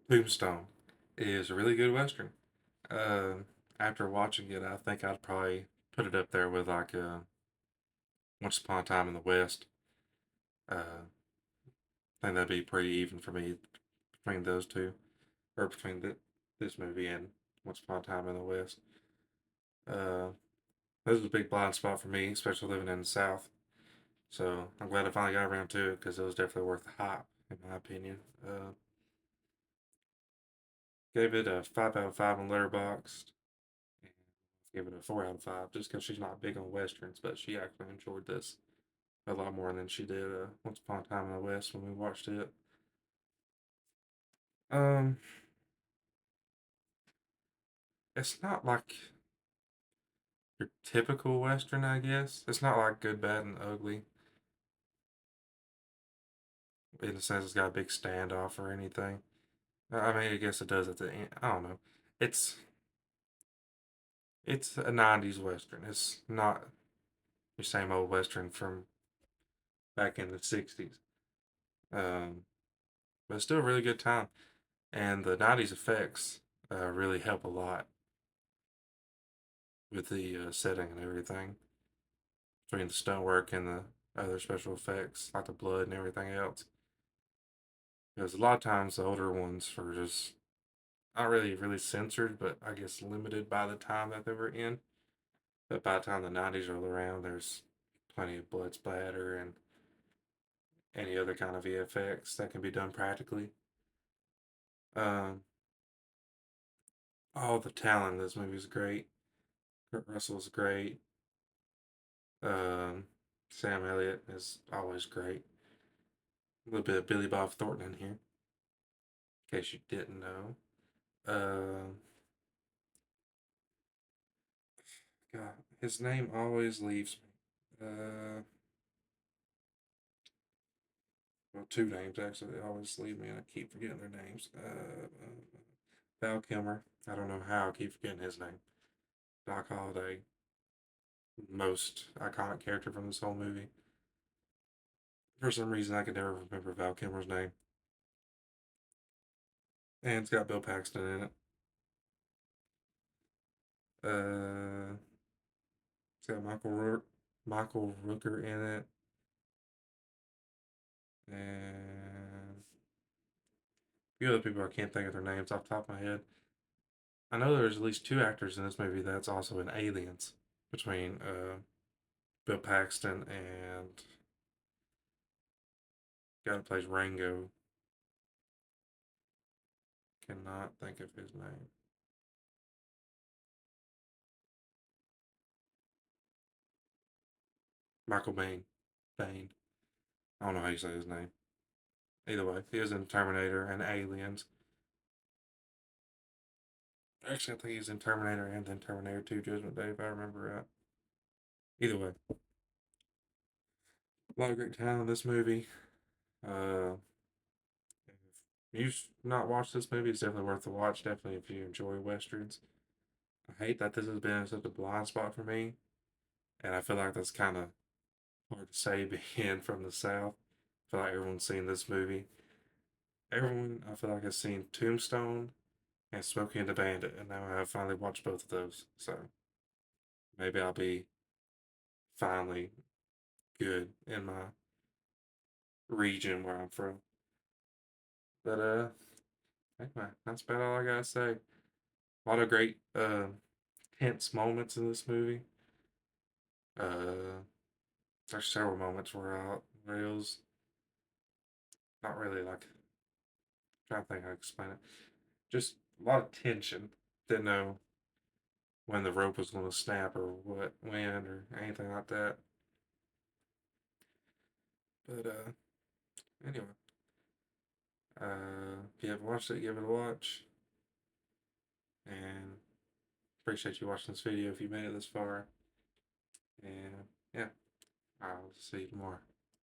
Tombstone is a really good Western. Uh, After watching it, I think I'd probably put it up there with Once Upon a Time in the West. I think that'd be pretty even for me between those two, or between this movie and Once Upon a Time in the West. Uh, this was a big blind spot for me, especially living in the South. So I'm glad I finally got around to it because it was definitely worth the hype, in my opinion. Gave it a 5 out of 5 on Letterboxd. And gave it a 4 out of 5 just because she's not big on westerns, but she actually enjoyed this a lot more than she did Once Upon a Time in the West when we watched it. Um, it's not like your typical western, I guess. It's not like Good, Bad, and Ugly in the sense it's got a big standoff or anything. I mean, I guess it does at the end. I don't know. It's it's a '90s western. It's not your same old western from back in the '60s. Um, but it's still a really good time, and the '90s effects really help a lot with the setting and everything, between the stonework and the other special effects, like the blood and everything else. Because a lot of times the older ones were just not really censored, but I guess limited by the time that they were in. But by the time the '90s roll around, there's plenty of blood splatter and any other kind of VFX that can be done practically. Um, all the talent in this movie is great. Kurt Russell's great. Um, Sam Elliott is always great. A little bit of Billy Bob Thornton in here, in case you didn't know. Um, God, his name always leaves me. Well, two names actually. They always leave me, and I keep forgetting their names. Val Kilmer. I don't know how I keep forgetting his name. Doc Holliday, most iconic character from this whole movie. For some reason, I could never remember Val Kilmer's name. And it's got Bill Paxton in it. It's got Michael Rooker in it, and a few other people I can't think of their names off the top of my head. I know there's at least two actors in this movie that's also in Aliens, between Bill Paxton and the guy that plays Rango. Cannot think of his name. Michael Bain. Bain. I don't know how you say his name. Either way, he was in Terminator and Aliens. Actually, I think he's in Terminator and then Terminator 2 Judgment Day, if I remember right. Either way, a lot of great talent in this movie. Uh, if you've not watched this movie, it's definitely worth the watch. Definitely if you enjoy westerns. I hate that this has been such a blind spot for me, and I feel like that's kind of hard to say being from the South. I feel like everyone's seen this movie. Everyone, I feel like, has seen Tombstone and Smokey and the Bandit, and now I've finally watched both of those. So maybe I'll be finally good in my region where I'm from. But anyway, that's about all I gotta say. A lot of great tense moments in this movie. Uh, there's several moments where it was not really like trying to think how to explain it. Just a lot of tension. Didn't know when the rope was going to snap or what, when, or anything like that. But anyway, if you haven't watched it, give it a watch. And appreciate you watching this video if you made it this far. And yeah, I'll see you tomorrow.